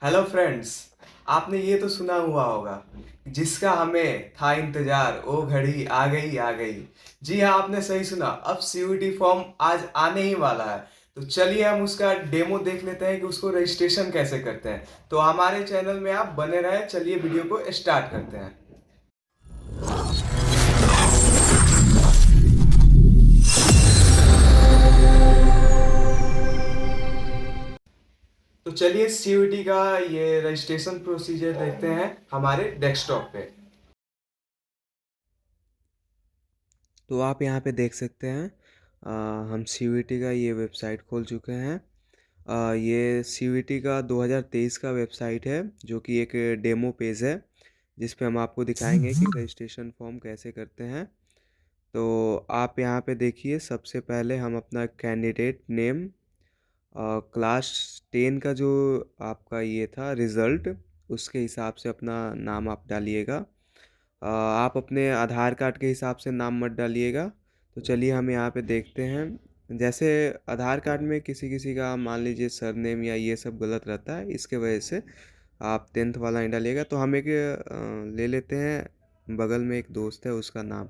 Hello friends. आपने ये तो सुना हुआ होगा, जिसका हमें था इंतजार वो घड़ी आ गई आ गई। जी हाँ, आपने सही सुना। अब सीयूईटी फॉर्म आज आने ही वाला है। तो चलिए हम उसका डेमो देख लेते हैं कि उसको रजिस्ट्रेशन कैसे करते हैं। तो हमारे चैनल में आप बने रहे। चलिए वीडियो को स्टार्ट करते हैं। तो चलिए सीयूईटी का ये रजिस्ट्रेशन प्रोसीजर देखते हैं हमारे डेस्कटॉप पे। तो आप यहाँ पे देख सकते हैं, हम सीयूईटी का ये वेबसाइट खोल चुके हैं। ये सीयूईटी का 2023 का वेबसाइट है, जो कि एक डेमो पेज है जिस पे हम आपको दिखाएंगे कि रजिस्ट्रेशन फॉर्म कैसे करते हैं। तो आप यहाँ पे देखिए, सबसे पहले हम अपना कैंडिडेट नेम, क्लास 10 का जो आपका ये था रिज़ल्ट, उसके हिसाब से अपना नाम आप डालिएगा। आप अपने आधार कार्ड के हिसाब से नाम मत डालिएगा। तो चलिए हम यहाँ पे देखते हैं। जैसे आधार कार्ड में किसी किसी का मान लीजिए सरनेम या ये सब गलत रहता है, इसके वजह से आप 10th वाला नहीं डालिएगा। तो हम एक ले लेते हैं, बगल में एक दोस्त है उसका नाम,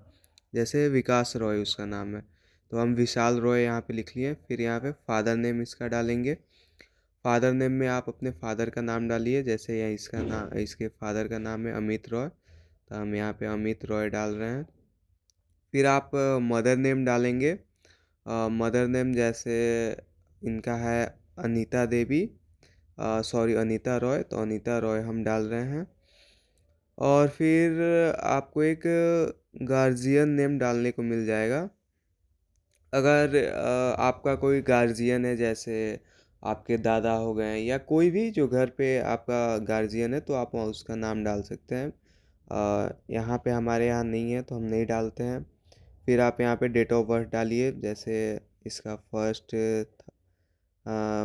जैसे विकास रॉय उसका नाम है। तो हम विशाल रॉय यहाँ पे लिख लिए। फिर यहाँ पे फादर नेम इसका डालेंगे। फादर नेम में आप अपने फादर का नाम डालिए। जैसे यहाँ इसका नाम, इसके फादर का नाम है अमित रॉय, तो हम यहाँ पे अमित रॉय डाल रहे हैं। फिर आप मदर नेम डालेंगे। मदर नेम जैसे इनका है अनीता देवी, सॉरी अनीता रॉय, तो अनीता रॉय हम डाल रहे हैं। और फिर आपको एक गार्जियन नेम डालने को मिल जाएगा। अगर आपका कोई गार्जियन है, जैसे आपके दादा हो गए हैं या कोई भी जो घर पे आपका गार्जियन है, तो आप वहाँ उसका नाम डाल सकते हैं। यहाँ पे हमारे यहाँ नहीं है तो हम नहीं डालते हैं। फिर आप यहाँ पे डेट ऑफ बर्थ डालिए। जैसे इसका फर्स्ट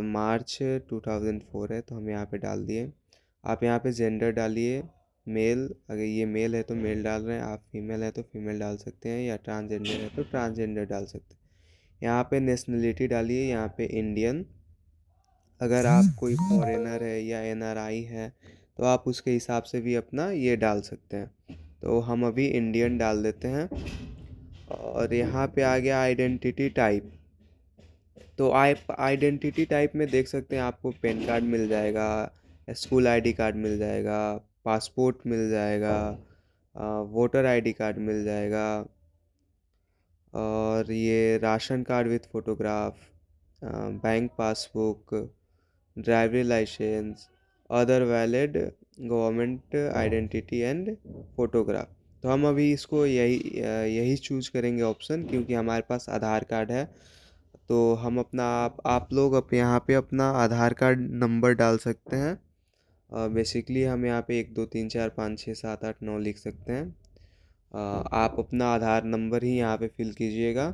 मार्च 2004 है, तो हम यहाँ पे डाल दिए। आप यहाँ पे जेंडर डालिए, मेल। अगर ये मेल है तो मेल डाल रहे हैं, आप फीमेल है तो फीमेल डाल सकते हैं, या ट्रांसजेंडर है तो ट्रांसजेंडर डाल सकते हैं। यहाँ पे नेशनलिटी डालिए, यहाँ पे इंडियन। अगर आप कोई फॉरेनर है या एनआरआई है, तो आप उसके हिसाब से भी अपना ये डाल सकते हैं। तो हम अभी इंडियन डाल देते हैं। और यहाँ पे आ गया आइडेंटिटी टाइप। तो आप आइडेंटिटी टाइप में देख सकते हैं, आपको पैन कार्ड मिल जाएगा, स्कूल आईडी कार्ड मिल जाएगा, पासपोर्ट मिल जाएगा, वोटर आईडी कार्ड मिल जाएगा, और ये ration card with photograph, bank passbook, driving licence, other valid government identity and photograph. तो हम अभी इसको यही चूज करेंगे ऑप्शन, क्योंकि हमारे पास आधार कार्ड है। तो हम अपना आप लोग यहाँ पे अपना आधार कार्ड नंबर डाल सकते हैं। बेसिकली हम यहाँ पे 1 2 3 4 5 6 7 8 9 लिख सकते हैं। आप अपना आधार नंबर ही यहाँ पे फिल कीजिएगा।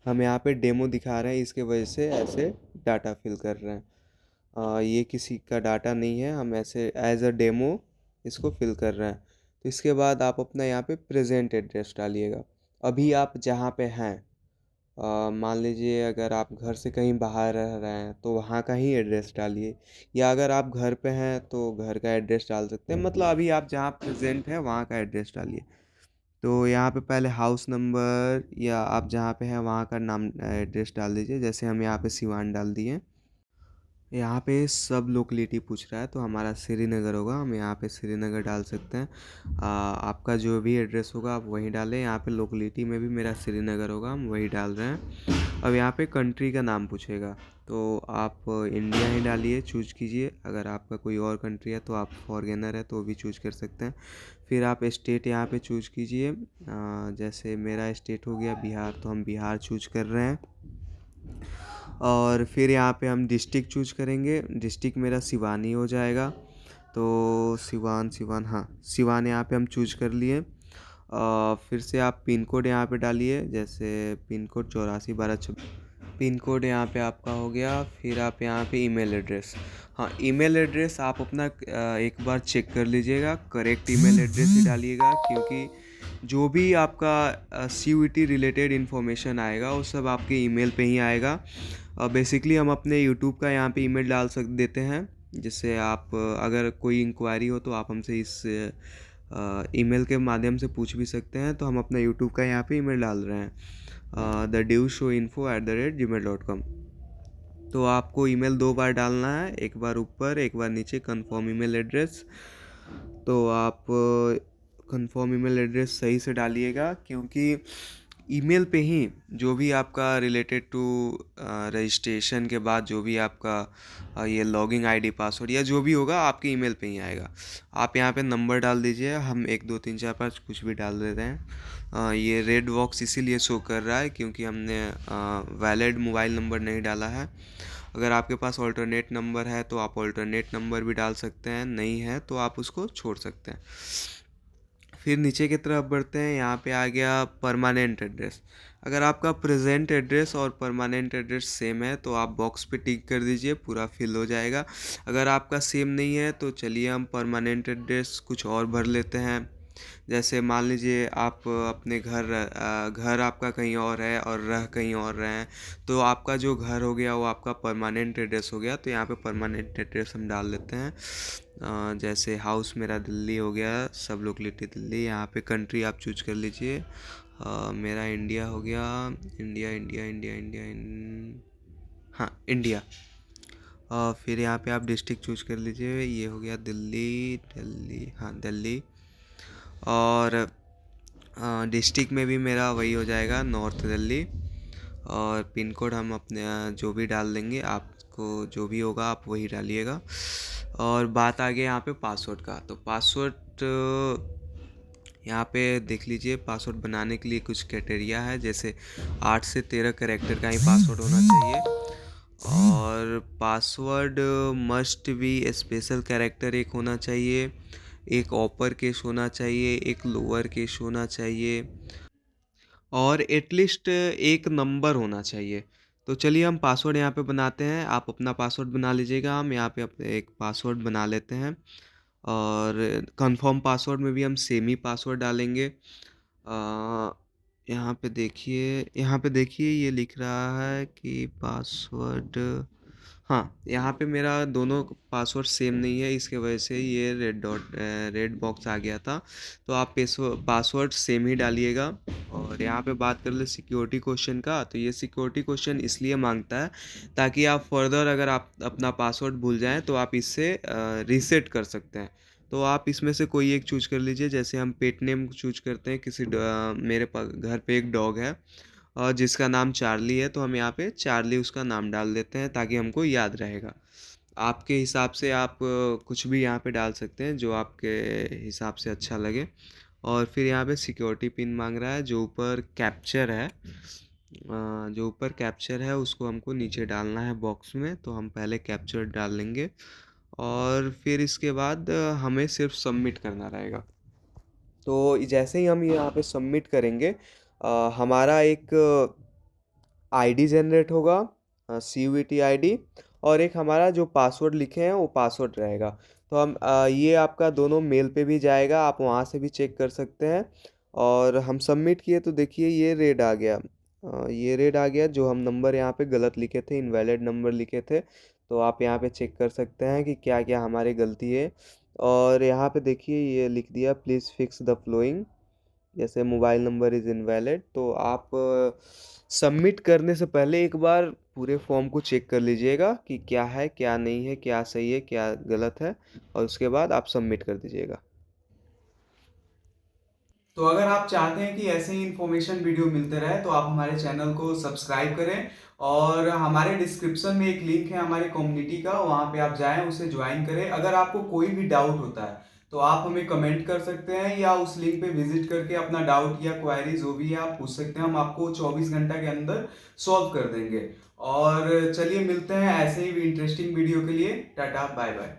हम यहाँ पे डेमो दिखा रहे हैं, इसके वजह से ऐसे डाटा फिल कर रहे हैं। ये किसी का डाटा नहीं है, हम ऐसे एज अ डेमो इसको फिल कर रहे हैं। तो इसके बाद आप अपना यहाँ पे प्रेजेंट एड्रेस डालिएगा। अभी आप जहाँ पे हैं, मान लीजिए अगर आप घर से कहीं बाहर रह रहे हैं तो वहाँ का ही एड्रेस डालिए, या अगर आप घर पे हैं तो घर का एड्रेस डाल सकते हैं। मतलब अभी आप जहाँ प्रेजेंट है वहाँ का एड्रेस डालिए। तो यहाँ पे पहले हाउस नंबर या आप जहाँ पे हैं वहाँ का नाम एड्रेस डाल दीजिए। जैसे हम यहाँ पे सिवान डाल दिए। यहाँ पे सब लोकेलिटी पूछ रहा है, तो हमारा श्रीनगर होगा, हम यहाँ पे श्रीनगर डाल सकते हैं। आपका जो भी एड्रेस होगा आप वही डालें। यहाँ पे लोकेलिटी में भी मेरा श्रीनगर होगा, हम वही डाल रहे हैं। अब यहाँ पे कंट्री का नाम पूछेगा, तो आप इंडिया ही डालिए, चूज कीजिए। अगर आपका कोई और कंट्री है तो आप फॉरेनर है तो भी चूज कर सकते हैं। फिर आप स्टेट यहाँ पे चूज कीजिए। जैसे मेरा स्टेट हो गया बिहार, तो हम बिहार चूज कर रहे हैं। और फिर यहाँ पे हम डिस्ट्रिक्ट चूज करेंगे। डिस्ट्रिक्ट मेरा सिवानी हो जाएगा। तो सिवान सिवान, हाँ सिवान यहाँ पे हम चूज कर लिए। फिर से आप पिन कोड यहाँ पे डालिए। जैसे पिन कोड 84 12 पिन कोड यहाँ पे आपका हो गया। फिर आप यहाँ पे ईमेल एड्रेस, हाँ ईमेल एड्रेस आप अपना एक बार चेक कर लीजिएगा, करेक्ट ईमेल एड्रेस ही डालिएगा। क्योंकि जो भी आपका सीयूईटी रिलेटेड इन्फॉर्मेशन आएगा वो सब आपके ईमेल पे ही आएगा। बेसिकली हम अपने यूट्यूब का यहाँ पे ईमेल डाल देते हैं। जिससे आप अगर कोई इंक्वायरी हो तो आप हमसे इस ईमेल के माध्यम से पूछ भी सकते हैं। तो हम अपना यूट्यूब का यहाँ पे ईमेल डाल रहे हैं, thedueshowinfo@gmail.com। तो आपको ईमेल 2 बार डालना है, एक बार ऊपर एक बार नीचे, कंफर्म ईमेल एड्रेस। तो आप कंफर्म ईमेल एड्रेस सही से डालिएगा, क्योंकि ईमेल पे ही जो भी आपका रिलेटेड टू रजिस्ट्रेशन के बाद जो भी आपका ये लॉगिन आईडी पासवर्ड या जो भी होगा आपके ईमेल पे ही आएगा। आप यहाँ पे नंबर डाल दीजिए, हम 1 2 3 4 5 कुछ भी डाल देते हैं। ये रेड बॉक्स इसीलिए शो कर रहा है क्योंकि हमने वैलिड मोबाइल नंबर नहीं डाला है। अगर आपके पास ऑल्टरनेट नंबर है तो आप ऑल्टरनेट नंबर भी डाल सकते हैं, नहीं है तो आप उसको छोड़ सकते हैं। फिर नीचे की तरफ बढ़ते हैं, यहाँ पे आ गया परमानेंट एड्रेस। अगर आपका प्रेजेंट एड्रेस और परमानेंट एड्रेस सेम है तो आप बॉक्स पे टिक कर दीजिए, पूरा फिल हो जाएगा। अगर आपका सेम नहीं है तो चलिए हम परमानेंट एड्रेस कुछ और भर लेते हैं। जैसे मान लीजिए आप अपने घर आपका कहीं और है और रह कहीं और रहे हैं, तो आपका जो घर हो गया वो आपका परमानेंट एड्रेस हो गया। तो यहाँ पे परमानेंट एड्रेस हम डाल लेते हैं। जैसे हाउस मेरा दिल्ली हो गया, सब लोकेलिटी दिल्ली। यहाँ पे कंट्री आप चूज कर लीजिए। मेरा इंडिया हो गया, इंडिया इंडिया इंडिया इंडिया हाँ इंडिया। फिर यहाँ पे आप डिस्ट्रिक्ट चूज कर लीजिए, ये हो गया दिल्ली, दिल्ली हाँ दिल्ली। और डिस्ट्रिक्ट में भी मेरा वही हो जाएगा, नॉर्थ दिल्ली। और पिन कोड हम अपने जो भी डाल देंगे, आपको जो भी होगा आप वही डालिएगा। और बात आ गई यहाँ पे पासवर्ड का। तो पासवर्ड यहाँ पे देख लीजिए, पासवर्ड बनाने के लिए कुछ क्राइटेरिया है, जैसे 8 से 13 कैरेक्टर का ही पासवर्ड होना चाहिए। और password must be special character एक होना चाहिए, एक अपर केस होना चाहिए, एक लोअर केस होना चाहिए, और एटलीस्ट एक नंबर होना चाहिए। तो चलिए हम पासवर्ड यहाँ पे बनाते हैं, आप अपना पासवर्ड बना लीजिएगा। हम यहाँ पे अपने एक पासवर्ड बना लेते हैं, और कंफर्म पासवर्ड में भी हम सेम ही पासवर्ड डालेंगे। यहाँ पे देखिए ये लिख रहा है कि पासवर्ड, हाँ यहाँ पे मेरा दोनों पासवर्ड सेम नहीं है, इसके वजह से ये रेड बॉक्स आ गया था। तो आप पासवर्ड सेम ही डालिएगा। और यहाँ पे बात कर ले सिक्योरिटी क्वेश्चन का, तो ये सिक्योरिटी क्वेश्चन इसलिए मांगता है ताकि आप फर्दर अगर आप अपना पासवर्ड भूल जाएं तो आप इससे रीसेट कर सकते हैं। तो आप इसमें से कोई एक चूज कर लीजिए। जैसे हम पेट नेम चूज करते हैं, मेरे घर पे एक डॉग है और जिसका नाम चार्ली है, तो हम यहाँ पे चार्ली उसका नाम डाल देते हैं ताकि हमको याद रहेगा। आपके हिसाब से आप कुछ भी यहाँ पे डाल सकते हैं जो आपके हिसाब से अच्छा लगे। और फिर यहाँ पे सिक्योरिटी पिन मांग रहा है, जो ऊपर कैप्चर है उसको हमको नीचे डालना है बॉक्स में। तो हम पहले कैप्चर डाल लेंगे और फिर इसके बाद हमें सिर्फ सबमिट करना रहेगा। तो जैसे ही हम यहाँ पे सबमिट करेंगे, हमारा एक आईडी जनरेट होगा, CVT आईडी, और एक हमारा जो पासवर्ड लिखे हैं वो पासवर्ड रहेगा। तो हम ये आपका दोनों मेल पे भी जाएगा, आप वहाँ से भी चेक कर सकते हैं। और हम सबमिट किए तो देखिए ये रेड आ गया, ये रेड आ गया। जो हम नंबर यहाँ पे गलत लिखे थे, इनवैलिड नंबर लिखे थे, तो आप यहाँ पे चेक कर सकते हैं कि क्या क्या हमारी गलती है। और यहाँ पे देखिए ये लिख दिया, प्लीज़ फिक्स द फ्लोइंग, जैसे मोबाइल नंबर इज़ इनवैलिड। तो आप सबमिट करने से पहले एक बार पूरे फॉर्म को चेक कर लीजिएगा कि क्या है क्या नहीं है, क्या सही है क्या गलत है, और उसके बाद आप सबमिट कर दीजिएगा। तो अगर आप चाहते हैं कि ऐसे ही इन्फॉर्मेशन वीडियो मिलते रहे तो आप हमारे चैनल को सब्सक्राइब करें। और हमारे डिस्क्रिप्शन में एक लिंक है हमारे कम्युनिटी का, वहाँ पे आप जाएं, उसे ज्वाइन करें। अगर आपको कोई भी डाउट होता है तो आप हमें कमेंट कर सकते हैं या उस लिंक पे विजिट करके अपना डाउट या क्वेरी जो भी है आप पूछ सकते हैं। हम आपको 24 घंटा के अंदर सॉल्व कर देंगे। और चलिए मिलते हैं ऐसे ही इंटरेस्टिंग वीडियो के लिए। Tata bye bye.